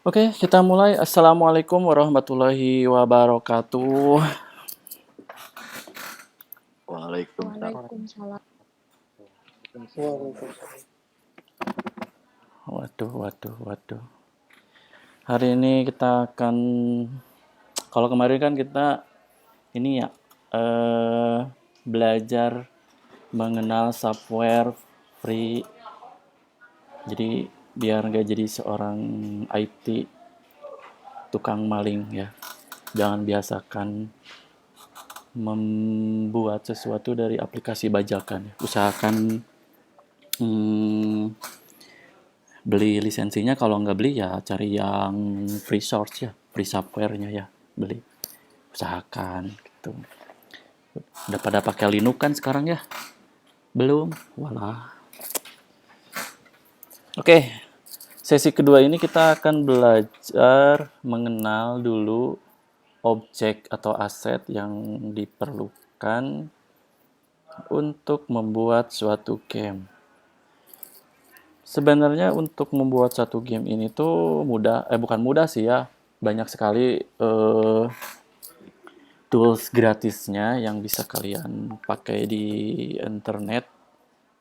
Oke, kita mulai. Assalamualaikum warahmatullahi wabarakatuh. Waalaikumsalam. Waalaikumsalam. Waduh, waduh, waduh. Hari ini kita akan, kalau kemarin kan kita ini ya, belajar mengenal software free. Jadi biar nggak jadi seorang IT tukang maling ya. Jangan biasakan membuat sesuatu dari aplikasi bajakan. Usahakan beli lisensinya, kalau nggak beli ya cari yang free source ya, free software-nya ya, beli. Usahakan gitu. Udah pada pakai Linux kan sekarang ya? Belum? Walah. Oke, sesi kedua ini kita akan belajar mengenal dulu objek atau aset yang diperlukan untuk membuat suatu game. Sebenarnya untuk membuat satu game ini tuh mudah, bukan mudah sih ya, banyak sekali tools gratisnya yang bisa kalian pakai di internet.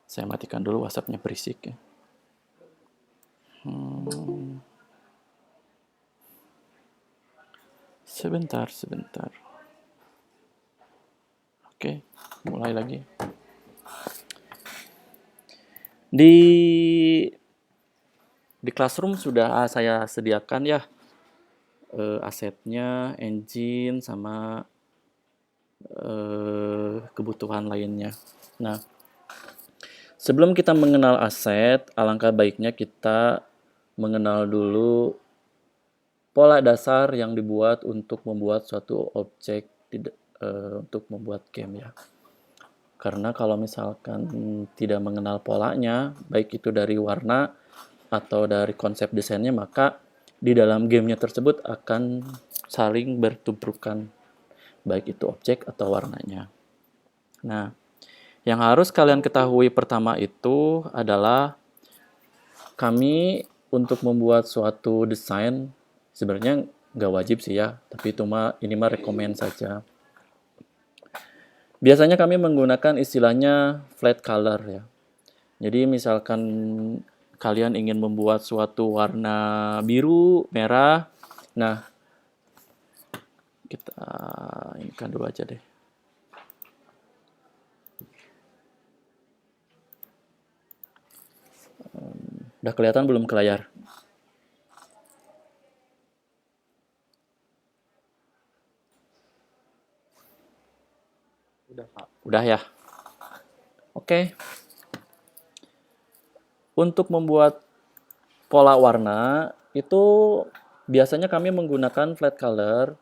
Saya matikan dulu WhatsApp-nya, berisik ya. Sebentar, sebentar. Oke, mulai lagi. Di Classroom sudah saya sediakan ya asetnya, engine, sama kebutuhan lainnya. Nah, sebelum kita mengenal aset, alangkah baiknya kita mengenal dulu pola dasar yang dibuat untuk membuat suatu objek untuk membuat game ya. Karena kalau misalkan tidak mengenal polanya, baik itu dari warna atau dari konsep desainnya, maka di dalam gamenya tersebut akan saling bertumpukan, baik itu objek atau warnanya. Nah, yang harus kalian ketahui pertama itu adalah kami untuk membuat suatu desain sebenarnya nggak wajib sih ya, tapi ini mah rekomend saja. Biasanya kami menggunakan istilahnya flat color ya. Jadi misalkan kalian ingin membuat suatu warna biru, merah, nah kita ini kan dulu aja deh. Udah kelihatan belum ke layar? Udah, Pak. Udah ya? Oke. Untuk membuat pola warna, itu biasanya kami menggunakan flat color.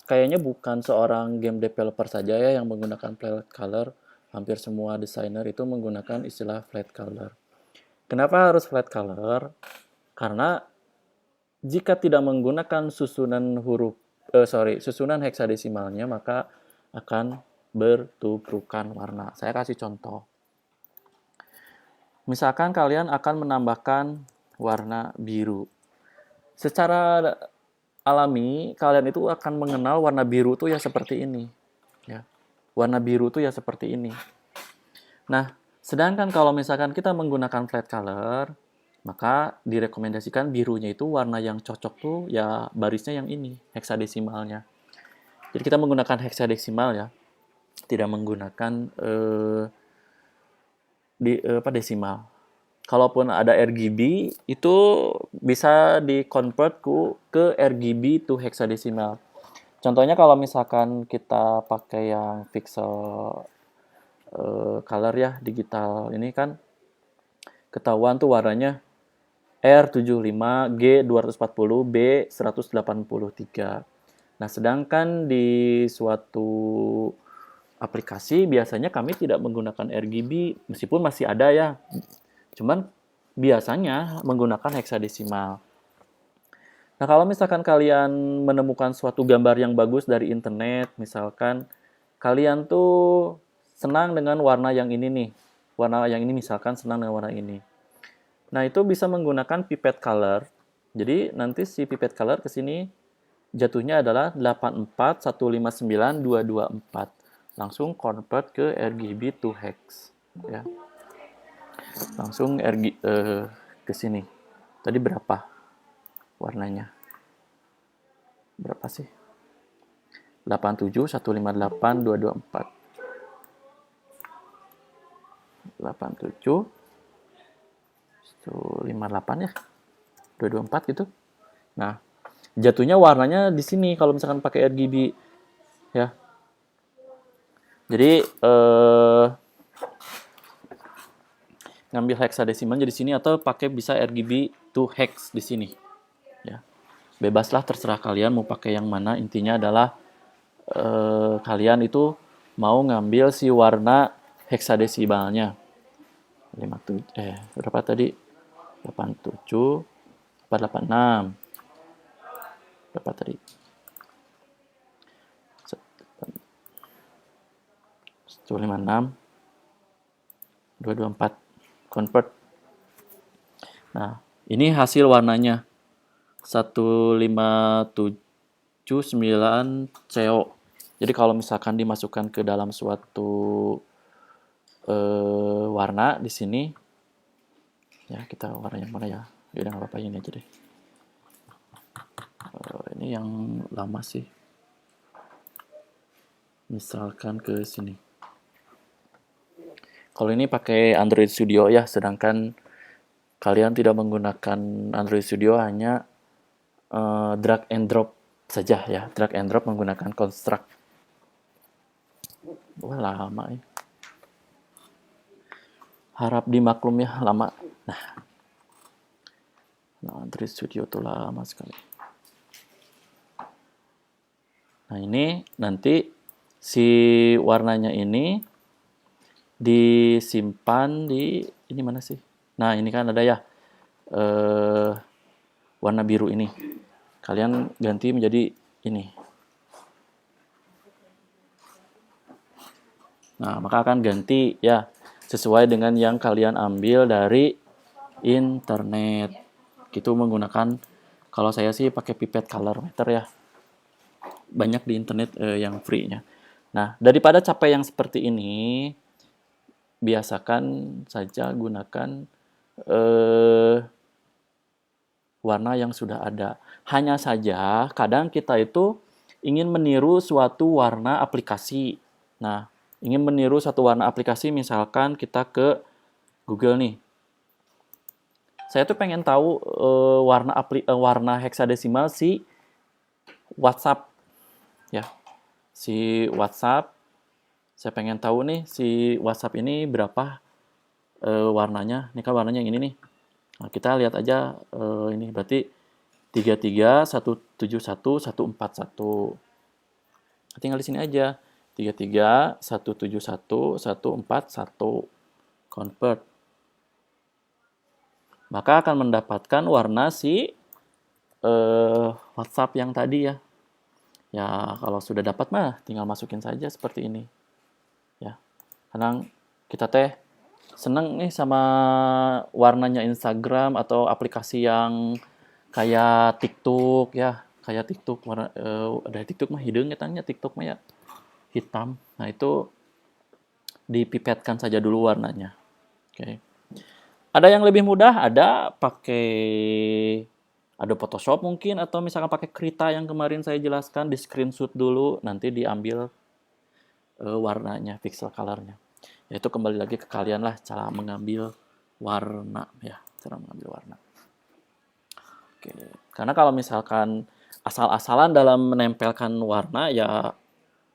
Kayaknya bukan seorang game developer saja ya yang menggunakan flat color. Hampir semua desainer itu menggunakan istilah flat color. Kenapa harus flat color? Karena jika tidak menggunakan susunan heksadesimalnya, maka akan bertubrukan warna. Saya kasih contoh. Misalkan kalian akan menambahkan warna biru. Secara alami, kalian itu akan mengenal warna biru tuh ya seperti ini. Ya. Warna biru tuh ya seperti ini. Nah, sedangkan kalau misalkan kita menggunakan flat color, maka direkomendasikan birunya itu warna yang cocok tuh ya barisnya yang ini, heksadesimalnya. Jadi kita menggunakan heksadesimal ya, tidak menggunakan desimal. Kalaupun ada RGB, itu bisa di-convert ke RGB to heksadesimal. Contohnya kalau misalkan kita pakai yang pixel color ya, digital ini kan ketahuan tuh warnanya R75, G240, B183. Nah, sedangkan di suatu aplikasi biasanya kami tidak menggunakan RGB, meskipun masih ada ya. Cuman biasanya menggunakan heksadesimal. Nah, kalau misalkan kalian menemukan suatu gambar yang bagus dari internet, misalkan kalian tuh senang dengan warna yang ini nih. Warna yang ini misalkan senang dengan warna ini. Nah, itu bisa menggunakan pipette color. Jadi nanti si pipet color ke sini jatuhnya adalah 84159.224. Langsung convert ke RGB to hex ya. Langsung ke sini. Tadi berapa warnanya? Berapa sih? 87158.224. 87 158 ya. 224 gitu. Nah, jatuhnya warnanya di sini kalau misalkan pakai RGB ya. Jadi ngambil hexadesimal jadi sini atau pakai bisa RGB to hex di sini ya. Bebaslah, terserah kalian mau pakai yang mana. Intinya adalah kalian itu mau ngambil si warna hexadesimalnya. 57 berapa tadi? 87 486. Berapa tadi? 156 224 convert. Nah, ini hasil warnanya 1579 CO. Jadi kalau misalkan dimasukkan ke dalam suatu warna di sini, ya kita warna yang mana ya? Ya udah nggak apa-apa, ini aja deh. Ini yang lama sih. Misalkan ke sini. Kalau ini pakai Android Studio ya, sedangkan kalian tidak menggunakan Android Studio, hanya drag and drop saja ya. Drag and drop menggunakan construct. Wah, lama ya. Harap dimaklum ya, lama. Nah, Android Studio tuh lama sekali. Nah, ini nanti si warnanya ini disimpan di ini mana sih? Nah, ini kan ada ya warna biru ini. Kalian ganti menjadi ini. Nah, maka akan ganti ya sesuai dengan yang kalian ambil dari internet. Itu menggunakan, kalau saya sih pakai pipet color meter ya. Banyak di internet yang free-nya. Nah, daripada capek yang seperti ini, biasakan saja gunakan warna yang sudah ada. Hanya saja kadang kita itu ingin meniru suatu warna aplikasi. Nah, ingin meniru suatu warna aplikasi, misalkan kita ke Google nih. Saya tuh pengen tahu warna hexadesimal si WhatsApp ya. Si WhatsApp, saya pengen tahu nih si WhatsApp ini berapa warnanya. Ini kan warnanya yang ini nih. Nah, kita lihat aja ini berarti 33 171 141. Tinggal di sini aja. 33 171 141 convert. Maka akan mendapatkan warna si WhatsApp yang tadi ya. Ya, kalau sudah dapat mah tinggal masukin saja seperti ini. Ya. Karena kita teh seneng nih sama warnanya Instagram atau aplikasi yang kayak TikTok ya, kayak TikTok warna ada TikTok mah hidung tanya TikTok mah ya hitam. Nah, itu dipipetkan saja dulu warnanya. Oke. Ada yang lebih mudah, ada pakai Photoshop mungkin, atau misalkan pakai Krita yang kemarin saya jelaskan, di screenshot dulu, nanti diambil warnanya, pixel colornya. Yaitu kembali lagi ke kalian lah cara mengambil warna ya, cara mengambil warna. Oke. Karena kalau misalkan asal-asalan dalam menempelkan warna ya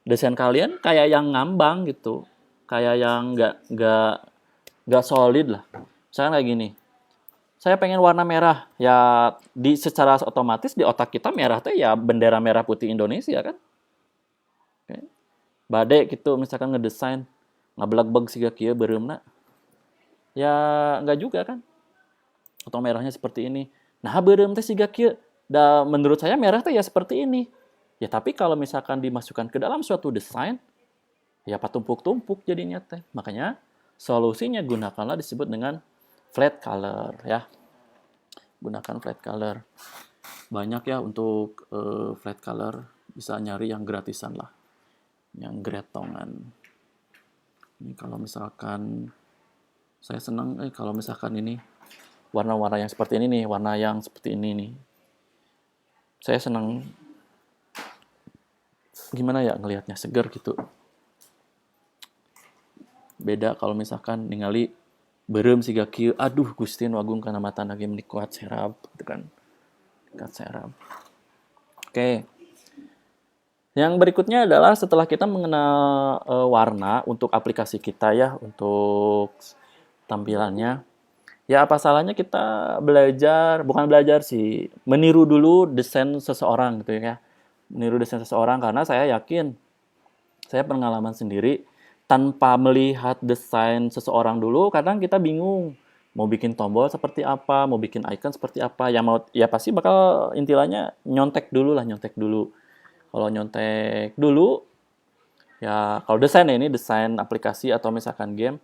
desain kalian kayak yang ngambang gitu, kayak yang nggak solid lah. Misalkan kayak gini, saya pengen warna merah ya, secara otomatis di otak kita merah teh ya bendera merah putih Indonesia kan. Oke. Bade gitu misalkan ngedesain ngabelag-beg siga kieu beureumna. Ya enggak juga kan. Atau merahnya seperti ini. Nah, beureum teh siga kieu. Da menurut saya merah teh ya seperti ini. Ya tapi kalau misalkan dimasukkan ke dalam suatu desain, ya patumpuk-tumpuk jadinya teh. Makanya solusinya gunakanlah disebut dengan flat color ya. gunakan flat color. Banyak ya untuk flat color, bisa nyari yang gratisan lah, yang gretongan. Ini kalau misalkan saya senang kalau misalkan ini warna-warna yang seperti ini nih, warna yang seperti ini nih. Saya senang, gimana ya ngelihatnya, seger gitu. Beda kalau misalkan ningali berem siga kieu, aduh Gusti nu agung kana mata lagi kuat serap gitu kan. Kuat serap. Oke. Yang berikutnya adalah setelah kita mengenal warna untuk aplikasi kita ya, untuk tampilannya. Ya apa salahnya kita belajar, bukan belajar sih, meniru dulu desain seseorang gitu ya. Meniru desain seseorang karena saya yakin, saya pengalaman sendiri, tanpa melihat desain seseorang dulu, kadang kita bingung mau bikin tombol seperti apa, mau bikin icon seperti apa. Ya pasti bakal intinya nyontek dulu lah, nyontek dulu. Kalau nyontek dulu, ya kalau desain ya, ini desain aplikasi atau misalkan game,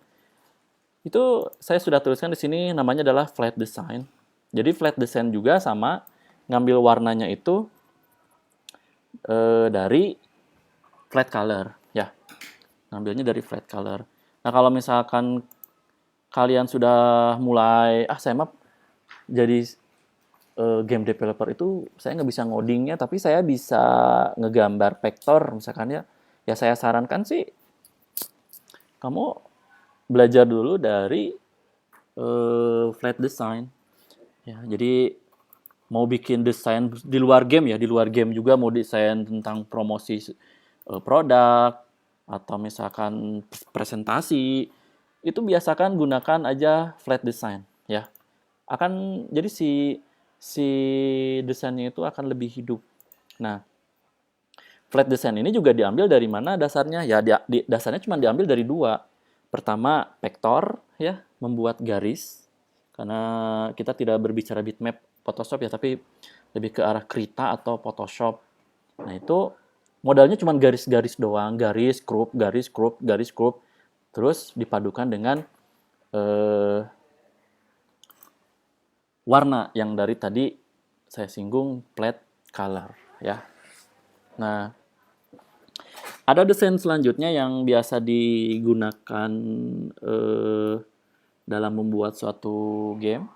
itu saya sudah tuliskan di sini namanya adalah flat design. Jadi flat design juga sama, ngambil warnanya itu dari flat color ya. Ngambilnya dari flat color. Nah, kalau misalkan kalian sudah mulai saya mah jadi game developer itu saya nggak bisa ngodingnya, tapi saya bisa ngegambar vektor misalkan ya. Ya saya sarankan sih kamu belajar dulu dari flat design. Ya, jadi mau bikin desain di luar game ya, di luar game juga mau desain tentang promosi produk atau misalkan presentasi, itu biasakan gunakan aja flat design ya. Akan jadi si si desainnya itu akan lebih hidup. Nah, flat design ini juga diambil dari mana dasarnya? Ya dasarnya cuma diambil dari dua. Pertama, vektor ya, membuat garis. Karena kita tidak berbicara bitmap Photoshop ya, tapi lebih ke arah Krita atau Photoshop. Nah, itu modalnya cuma garis-garis doang, garis, crop, garis, crop, garis, crop. Terus dipadukan dengan warna yang dari tadi saya singgung, flat color ya. Nah, ada desain selanjutnya yang biasa digunakan dalam membuat suatu game.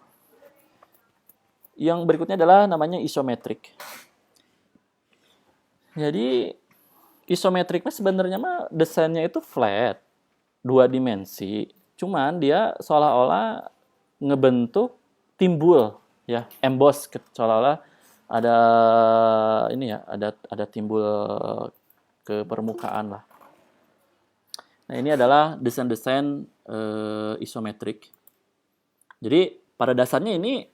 Yang berikutnya adalah namanya isometrik. Jadi isometrik sebenarnya mah desainnya itu flat, 2 dimensi. Cuman dia seolah-olah ngebentuk timbul ya, emboss seolah-olah ada ini ya, ada timbul ke permukaan lah. Nah, ini adalah desain-desain isometrik. Jadi pada dasarnya ini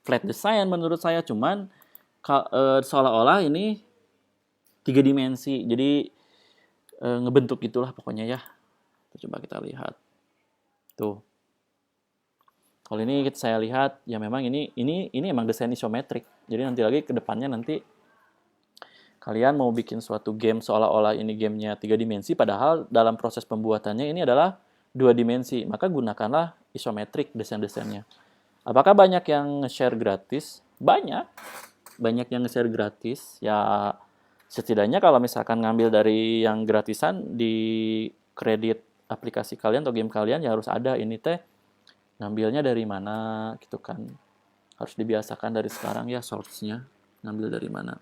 flat design menurut saya, cuman seolah-olah ini 3 dimensi. Jadi ngebentuk gitulah pokoknya ya. Coba kita lihat. Tuh. Kalau ini saya lihat ya memang ini emang desain isometrik. Jadi nanti lagi ke depannya nanti kalian mau bikin suatu game seolah-olah ini gamenya 3 dimensi, padahal dalam proses pembuatannya ini adalah 2 dimensi. Maka gunakanlah isometrik desain-desainnya. Apakah banyak yang nge-share gratis? Banyak. Banyak yang nge-share gratis. Ya setidaknya kalau misalkan ngambil dari yang gratisan di kredit aplikasi kalian atau game kalian, ya harus ada ini teh ngambilnya dari mana gitu kan. Harus dibiasakan dari sekarang ya source-nya ngambil dari mana.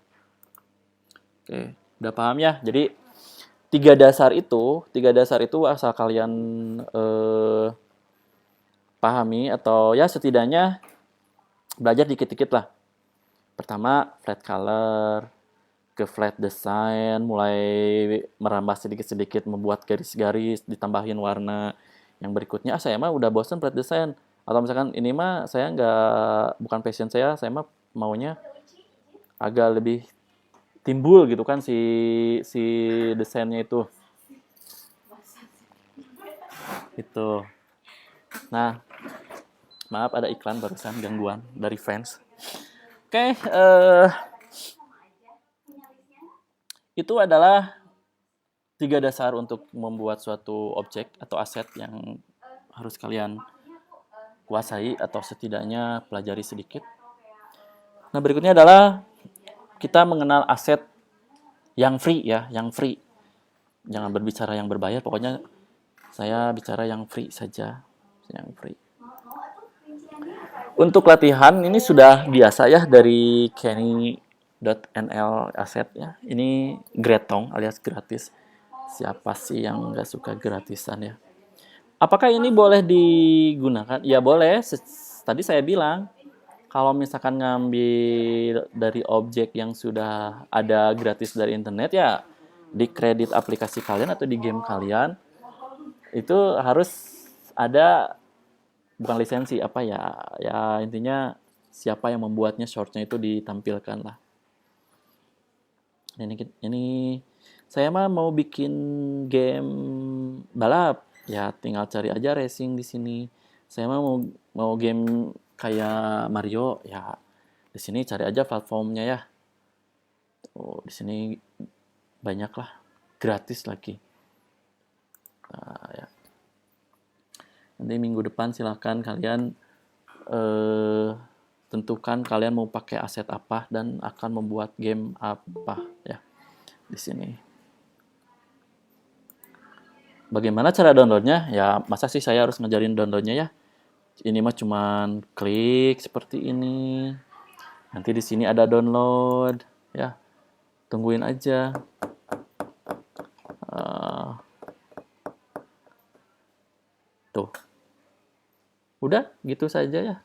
Oke, udah paham ya? Jadi tiga dasar itu asal kalian pahami atau ya setidaknya belajar dikit-dikit lah. Pertama flat color, ke flat design, mulai merambah sedikit-sedikit membuat garis-garis, ditambahin warna. Yang berikutnya saya mah udah bosen flat design, atau misalkan ini mah saya bukan passion saya mah maunya agak lebih timbul gitu kan si desainnya itu. Itu. Nah, maaf ada iklan barusan, gangguan dari fans. Oke, itu adalah 3 dasar untuk membuat suatu objek atau aset yang harus kalian kuasai atau setidaknya pelajari sedikit. Nah, berikutnya adalah kita mengenal aset yang free ya, yang free. Jangan berbicara yang berbayar, pokoknya saya bicara yang free saja, yang free. Untuk latihan ini sudah biasa ya dari Kenny.nl Asset ya. Ini gretong alias gratis. Siapa sih yang nggak suka gratisan ya? Apakah ini boleh digunakan? Ya boleh. Tadi saya bilang kalau misalkan ngambil dari objek yang sudah ada gratis dari internet ya di kredit aplikasi kalian atau di game kalian itu harus ada, bukan lisensi apa ya, ya intinya siapa yang membuatnya shortnya itu ditampilkan lah. Ini saya mah mau bikin game balap ya, tinggal cari aja racing di sini. Saya mah mau game kayak Mario ya, di sini cari aja platformnya ya. Oh, di sini banyak lah, gratis lagi. Nah, ya. Nanti minggu depan silahkan kalian tentukan kalian mau pakai aset apa dan akan membuat game apa ya di sini. Bagaimana cara downloadnya? Ya masa sih saya harus ngajarin downloadnya ya? Ini mah cuman klik seperti ini. Nanti di sini ada download ya. Tungguin aja. Tuh. Udah gitu saja ya.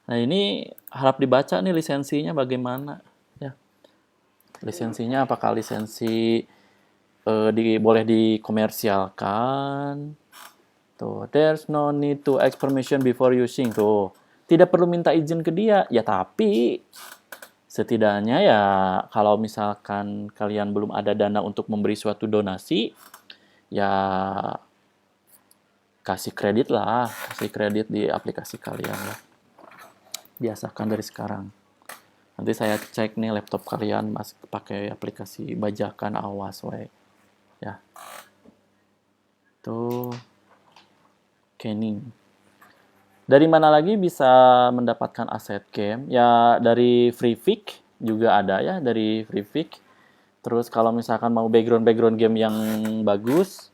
Nah, ini harap dibaca nih lisensinya bagaimana ya. Lisensinya apakah lisensi boleh dikomersialkan? Tuh, there's no need to ask permission before using. Tuh, tidak perlu minta izin ke dia. Ya, tapi setidaknya ya kalau misalkan kalian belum ada dana untuk memberi suatu donasi, ya kasih kredit lah, kasih kredit di aplikasi kalian lah. Biasakan dari sekarang. Nanti saya cek nih laptop kalian masih pakai aplikasi bajakan, awas we. Ya. Tuh Kenny. Dari mana lagi bisa mendapatkan aset game? Ya dari Freepik juga ada ya, dari Freepik. Terus kalau misalkan mau background game yang bagus,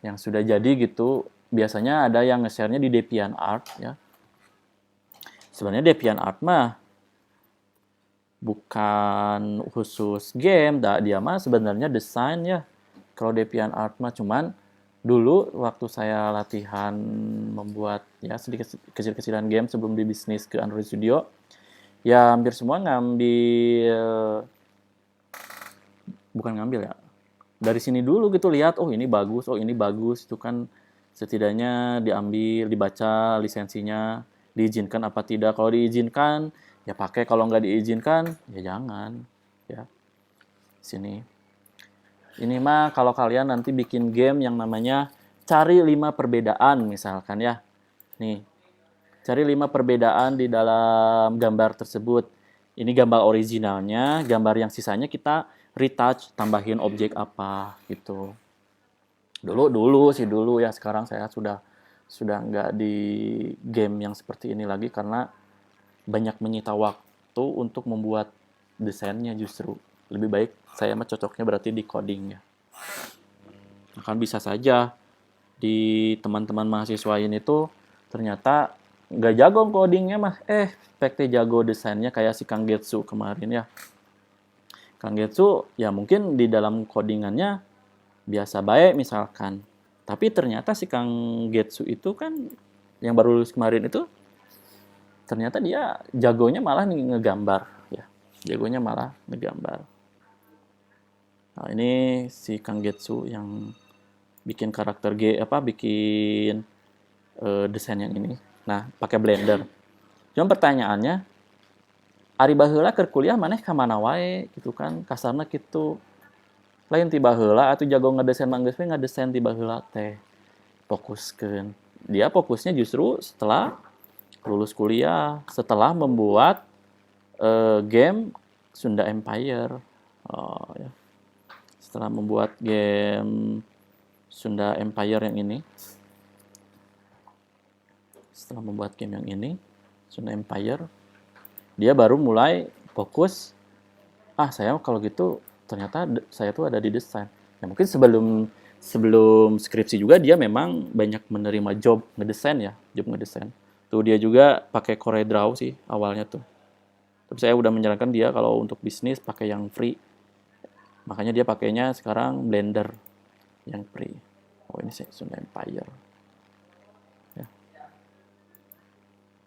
yang sudah jadi gitu, biasanya ada yang nge-share-nya di DeviantArt ya. Sebenarnya DeviantArt mah bukan khusus game, dia mah sebenarnya desain ya. Kalau DeviantArt mah cuman dulu waktu saya latihan membuat ya sedikit kecil-kecilan game sebelum dibisnis ke Android Studio, ya hampir semua ngambil, bukan ngambil ya, dari sini dulu gitu lihat, oh ini bagus, itu kan setidaknya diambil, dibaca lisensinya, diizinkan apa tidak. Kalau diizinkan ya pakai, kalau nggak diizinkan ya jangan ya. Sini ini mah kalau kalian nanti bikin game yang namanya cari 5 perbedaan misalkan ya. Nih, cari 5 perbedaan di dalam gambar tersebut. Ini gambar originalnya, gambar yang sisanya kita retouch, tambahin objek apa gitu. Dulu ya, sekarang saya sudah nggak di game yang seperti ini lagi karena banyak menyita waktu untuk membuat desainnya justru. Lebih baik saya mah cocoknya berarti di coding ya. Akan bisa saja di teman-teman mahasiswa ini tuh ternyata nggak jago codingnya mah, PKT jago desainnya kayak si Kang Getsu kemarin ya. Kang Getsu ya mungkin di dalam codingannya biasa baik misalkan, tapi ternyata si Kang Getsu itu kan yang baru lulus kemarin itu ternyata dia jagonya malah ngegambar ya, jagonya malah ngegambar. Nah, ini si Kang Getsu yang bikin karakter bikin desain yang ini. Nah, pakai Blender. Cuma pertanyaannya, ari baheula keur kuliah maneh ka mana wae gitu kan, kasarna kitu. Lain ti baheula atuh jago ngadesain mah geus we ngadesain ti baheula teh. Fokuskeun. Dia fokusnya justru setelah lulus kuliah, setelah membuat game Sunda Empire. Oh, ya. Setelah membuat game Sunda Empire yang ini, setelah membuat game yang ini Sunda Empire, dia baru mulai fokus, saya kalau gitu ternyata saya tuh ada di desain. Ya mungkin sebelum sebelum skripsi juga dia memang banyak menerima job ngedesain ya, job ngedesain. Tuh dia juga pakai CorelDRAW sih awalnya tuh. Tapi saya udah menyarankan dia kalau untuk bisnis pakai yang free. Makanya dia pakainya sekarang Blender yang free. Oh ini sih Sunda Empire. Ya,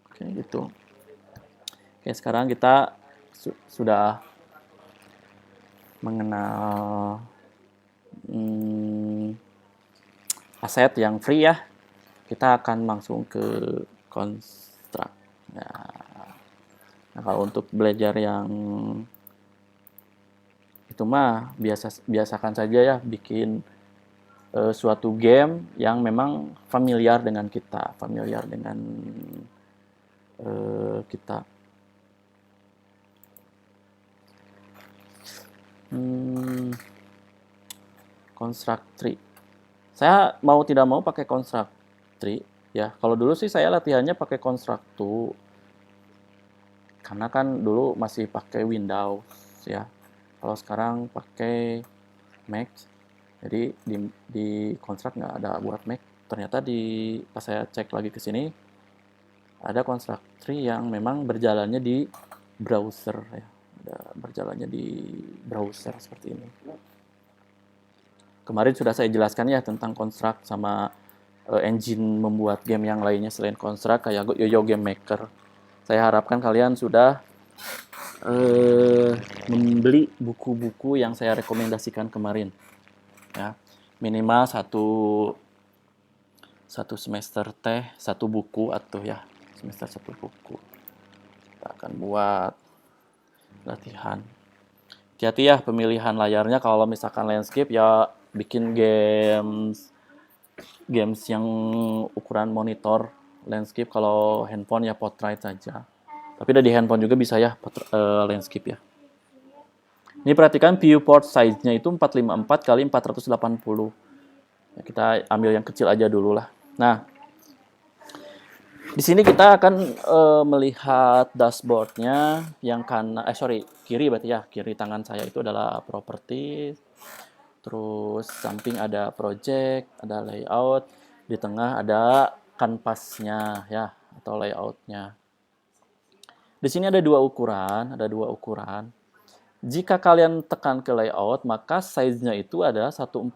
oke gitu. Oke sekarang kita sudah mengenal hmm, aset yang free ya. Kita akan langsung ke konstruk. Nah, kalau untuk belajar yang itu mah biasakan saja ya bikin suatu game yang memang familiar dengan kita, familiar dengan kita. Hmm, Construct tree. Saya mau tidak mau pakai construct tree ya. Kalau dulu sih saya latihannya pakai construct 2 karena kan dulu masih pakai Windows ya. Kalau sekarang pakai Mac, jadi di construct nggak ada buat Mac. Ternyata pas saya cek lagi ke sini ada construct tree yang memang berjalannya di browser ya. Berjalannya di browser seperti ini. Kemarin sudah saya jelaskan ya tentang construct sama engine membuat game yang lainnya selain construct kayak Yoyo Game Maker. Saya harapkan kalian sudah membeli buku-buku yang saya rekomendasikan kemarin. Ya, minimal satu semester satu buku atau ya semester satu buku. Kita akan buat latihan. Hati-hati ya pemilihan layarnya kalau misalkan landscape ya bikin games yang ukuran monitor landscape, kalau handphone ya portrait saja. Tapi di handphone juga bisa ya landscape ya. Ini perhatikan viewport size-nya itu 454 kali 480. Ya, kita ambil yang kecil aja dulu lah. Nah, di sini kita akan melihat dashboard-nya yang kiri berarti ya. Kiri tangan saya itu adalah property. Terus samping ada project, ada layout, di tengah ada kanvasnya ya atau layoutnya. Di sini ada dua ukuran. Jika kalian tekan ke layout, maka size-nya itu ada 147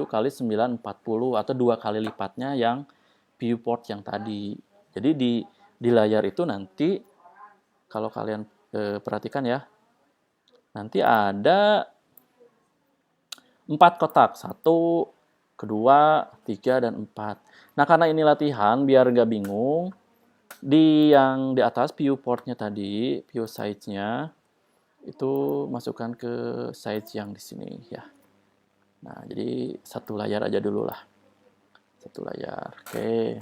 kali 940 atau 2 kali lipatnya yang viewport yang tadi. Jadi di layar itu nanti kalau kalian perhatikan ya, nanti ada 4 kotak, 1, 2, 3, dan 4. Nah, karena ini latihan, biar nggak bingung, yang di atas viewportnya tadi, view size-nya, itu masukkan ke size yang di sini ya. Nah, jadi satu layar aja dulu lah. Satu layar, oke.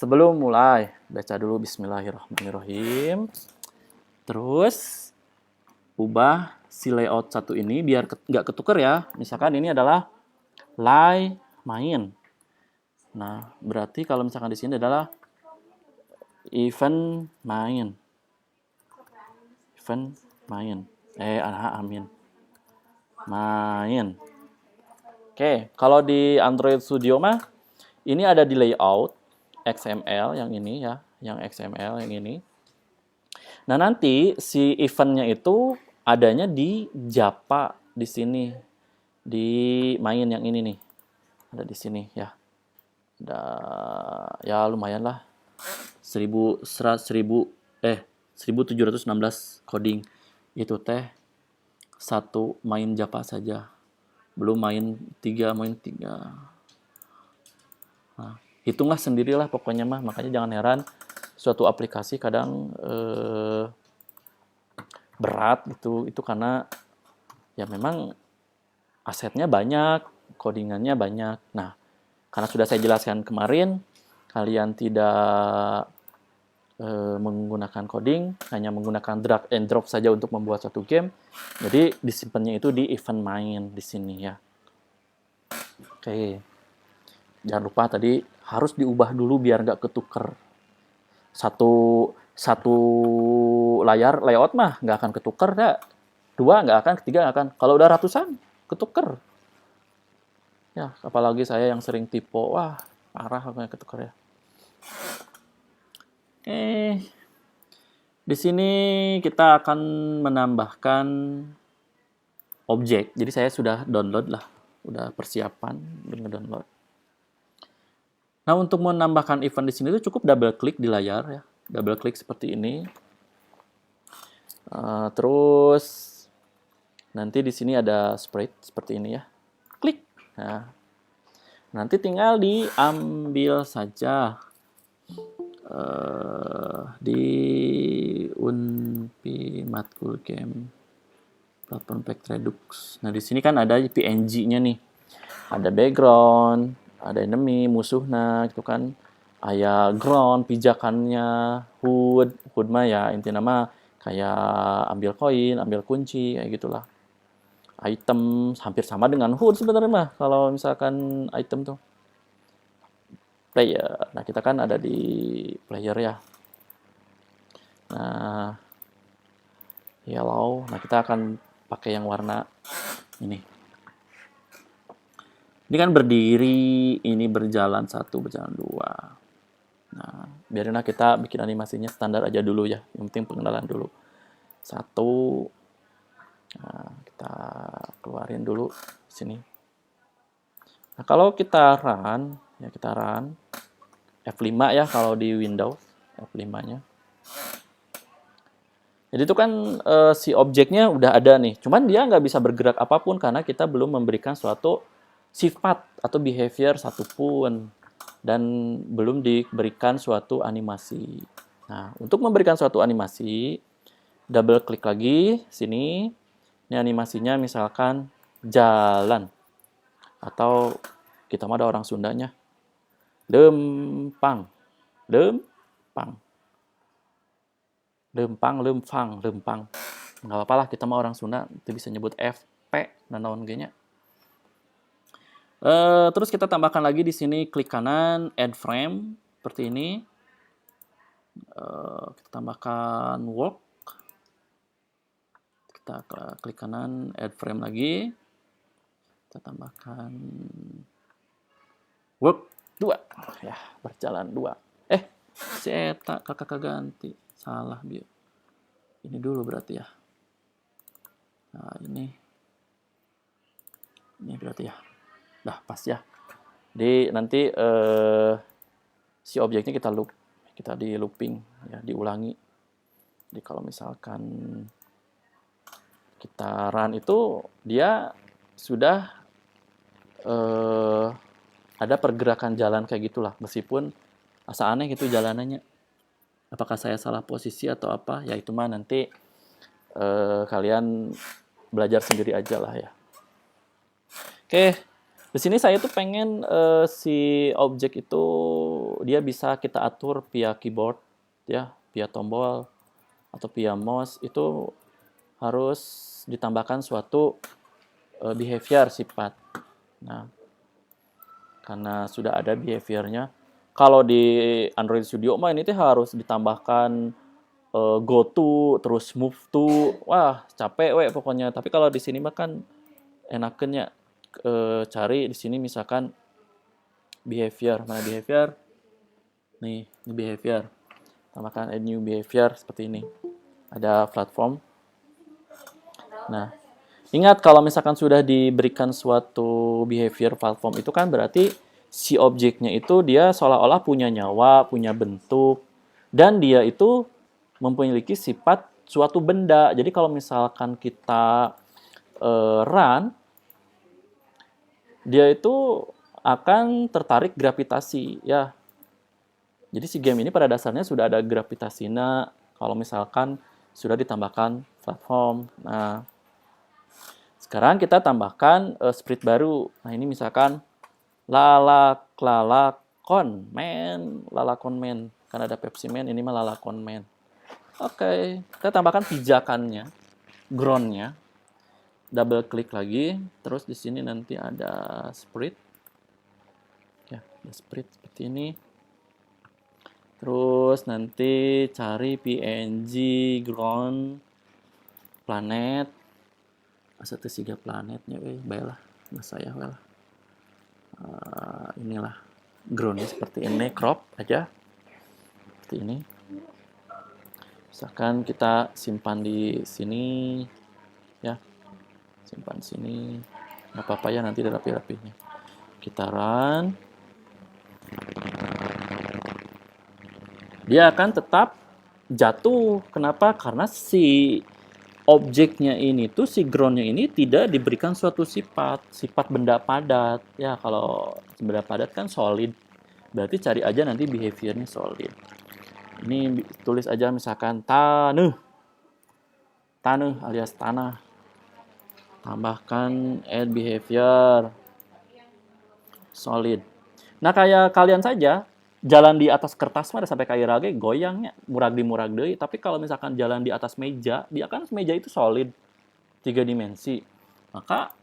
Sebelum mulai, baca dulu Bismillahirrahmanirrahim. Terus, ubah si layout satu ini biar nggak ketuker ya. Misalkan ini adalah main. Nah, berarti kalau misalkan di sini adalah event main. Amin. Main. Oke, kalau di Android Studio mah ini ada di layout XML yang ini ya, yang XML yang ini. Nah, nanti si eventnya itu adanya di Java di sini. Di main yang ini nih. Ada di sini ya. Ada ya lumayan lah. 1716 coding. Itu teh satu main Java saja. Belum main 3. Nah, hitunglah sendirilah pokoknya mah. Makanya jangan heran suatu aplikasi kadang berat gitu. Itu karena ya memang asetnya banyak, codingannya banyak. Nah, karena sudah saya jelaskan kemarin, kalian tidak menggunakan coding, hanya menggunakan drag and drop saja untuk membuat satu game. Jadi disimpannya itu di event main di sini ya. Oke. Jangan lupa tadi harus diubah dulu biar nggak ketuker. satu layar layout mah nggak akan ketuker ya. Dua nggak akan, ketiga nggak akan. Kalau udah ratusan, ketuker. Ya, apalagi saya yang sering typo, wah parah aku ketuker ya. Di sini kita akan menambahkan objek. Jadi saya sudah download lah, udah persiapan dengan download. Nah, untuk menambahkan event di sini itu cukup double klik di layar ya. Double klik seperti ini. Terus nanti di sini ada sprite seperti ini ya. Klik. Nah, nanti tinggal diambil saja di Unpi Matkul Camp Platform Pack Redux. Nah, di sini kan ada PNG-nya nih. Ada background, ada enemy, musuhnya gitu kan. Aya ground, pijakannya, hood mah ya intinya mah kayak ambil koin, ambil kunci kayak gitulah. Item hampir sama dengan hood sebenarnya mah kalau misalkan item tuh. Player. Nah, kita kan ada di player ya. Nah, yellow. Nah, kita akan pakai yang warna ini. Ini kan berdiri, ini berjalan satu, berjalan dua. Nah, biarinlah kita bikin animasinya standar aja dulu ya. Yang penting pengenalan dulu. Satu. Nah, kita keluarin dulu sini. Nah, kalau kita run, ya kita run F5 ya kalau di Windows, F5-nya. Jadi itu kan si objeknya udah ada nih. Cuman dia nggak bisa bergerak apapun karena kita belum memberikan suatu sifat atau behavior satupun. Dan belum diberikan suatu animasi. Nah, untuk memberikan suatu animasi, double klik lagi sini. Ini animasinya misalkan jalan. Atau kita mah ada orang Sundanya. Lempang. Lempang. Lempang, lempang, lempang. Nggak apa-apa lah, kita mah orang Sunda. Itu bisa nyebut FP dan naon G-nya. Terus kita tambahkan lagi di sini klik kanan, add frame. Seperti ini. Kita tambahkan work. Kita klik kanan, add frame lagi. Kita tambahkan work 2. Ya, berjalan 2. Seta kakak ganti. Salah dia. Ini dulu berarti ya. Nah, ini berarti ya. Dah pas ya. Jadi nanti si objeknya kita di looping ya, diulangi. Jadi kalau misalkan kita run itu dia sudah ada pergerakan jalan kayak gitulah, meskipun asa aneh gitu jalanannya. Apakah saya salah posisi atau apa? Ya itu mah nanti kalian belajar sendiri aja lah ya. Oke, di sini saya tuh pengen si objek itu dia bisa kita atur via keyboard ya, via tombol atau via mouse. Itu harus ditambahkan suatu behavior sifat. Nah, karena sudah ada behaviornya. Kalau di Android Studio mah ini tuh harus ditambahkan go to, terus move to. Wah, capek we pokoknya. Tapi kalau di sini mah kan enakennya cari di sini misalkan behavior. Mana behavior? Nih, ini behavior. Tambahkan add new behavior seperti ini. Ada platform. Nah, ingat kalau misalkan sudah diberikan suatu behavior platform itu kan berarti si objeknya itu dia seolah-olah punya nyawa, punya bentuk, dan dia itu memiliki sifat suatu benda. Jadi kalau misalkan kita run, dia itu akan tertarik gravitasi ya. Jadi si game ini pada dasarnya sudah ada gravitasinya kalau misalkan sudah ditambahkan platform. Nah, sekarang kita tambahkan sprite baru. Nah, ini misalkan lalakon man. Kan ada Pepsi Man, ini mah lalakon man. Oke, kita tambahkan pijakannya, groundnya. Double klik lagi, terus di sini nanti ada sprite. Ya, ada sprite seperti ini. Terus nanti cari PNG ground planet. Asa teu siga planetnya baiklah. Nah saya well. Inilah groundnya seperti ini, crop aja. Seperti ini. Misalkan kita simpan di sini ya. Simpan sini. Nggak apa-apa ya, nanti ada rapi-rapinya. Kita run. Dia akan tetap jatuh. Kenapa? Karena si objeknya ini tuh, si groundnya ini tidak diberikan suatu sifat benda padat. Ya, kalau benda padat kan solid. Berarti cari aja nanti behaviornya solid. Ini tulis aja misalkan tanah alias tanah. Tambahkan add behavior solid. Nah, kayak kalian saja jalan di atas kertas mah sampai kayak rage goyangnya murag deui. Tapi kalau misalkan jalan di atas meja, dia kan meja itu solid 3 dimensi. Maka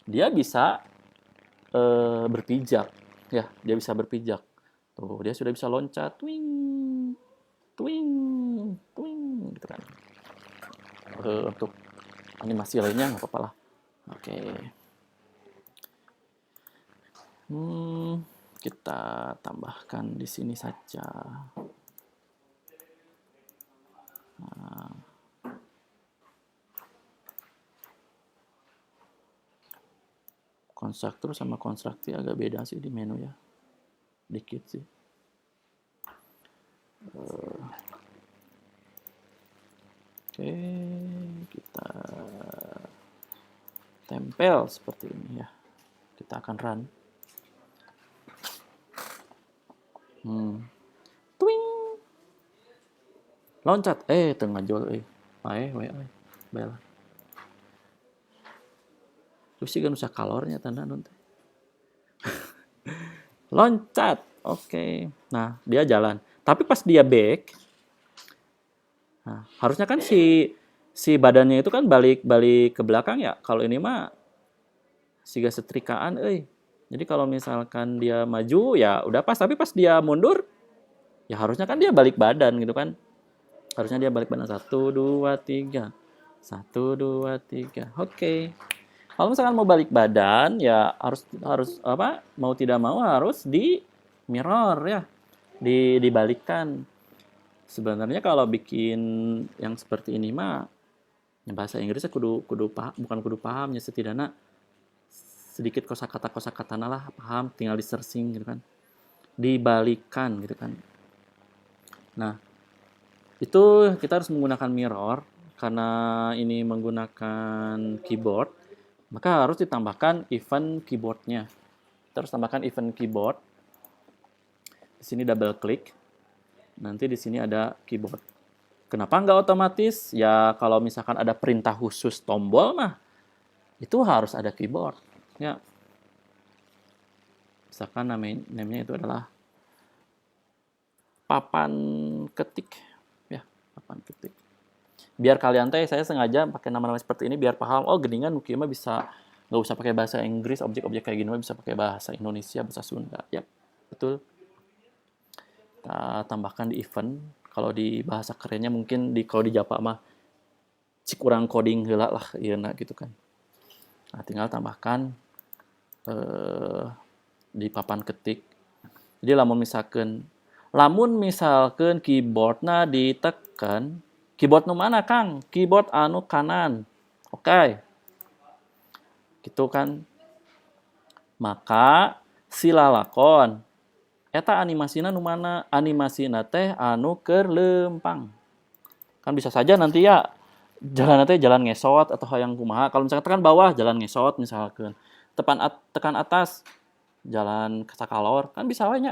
dia bisa berpijak. Ya, dia bisa berpijak. Tuh, dia sudah bisa loncat. Twing, twing, twing gitu kan. Untuk animasi lainnya nggak apa-apa lah. Oke. Kita tambahkan di sini saja. Konstruktor sama konstruksi agak beda sih di menu ya. Dikit sih. Oke, kita tempel seperti ini ya. Kita akan run. Twing. Loncat. Tengah jol baiklah. Terus sih kan usah kalornya tanda nanti. Loncat. Oke. Nah, dia jalan. Tapi pas dia back, nah, harusnya kan si badannya itu kan balik ke belakang ya. Kalau ini mah siga setrikaan Jadi kalau misalkan dia maju ya udah pas, tapi pas dia mundur ya harusnya kan dia balik badan gitu kan. Harusnya dia balik badan 1 2 3. 1 2 3. Oke. Kalau misalkan mau balik badan ya harus apa? Mau tidak mau harus di mirror ya. Dibalikkan. Sebenarnya kalau bikin yang seperti ini mah ya bahasa Inggrisnya kudu paham, bukan kudu pahamnya, setidaknya sedikit kosakata lah paham, tinggal di searching gitu kan. Dibalikan gitu kan. Nah, itu kita harus menggunakan mirror karena ini menggunakan keyboard, maka harus ditambahkan event keyboardnya. Kita harus tambahkan event keyboard. Di sini double klik. Nanti di sini ada keyboard. Kenapa nggak otomatis? Ya kalau misalkan ada perintah khusus tombol mah itu harus ada keyboard. Ya. Misalkan namanya itu adalah papan ketik. Ya, papan ketik. Biar kalian saya sengaja pakai nama-nama seperti ini biar paham. Oh, geningan mungkin mah bisa nggak usah pakai bahasa Inggris, objek-objek kayak gini mah bisa pakai bahasa Indonesia, bahasa Sunda. Ya, betul. Kita tambahkan di event. Kalau di bahasa kerennya mungkin kalau di Java mah cik kurang coding heula lah ieu gitu kan. Nah, tinggal tambahkan di papan ketik. Jadi lamun misalkan keyboardna ditekan, keyboard nu mana Kang? Keyboard anu kanan. Oke. Gitu kan. Maka silalakon eta animasina nu mana? Animasina teh anu keur leumpang. Kan bisa saja nanti ya jalan teh jalan ngesot atau hayang kumaha. Kalau misalkan tekan bawah jalan ngesot misalkan. Tekan atas jalan sakalor kan bisa we nya.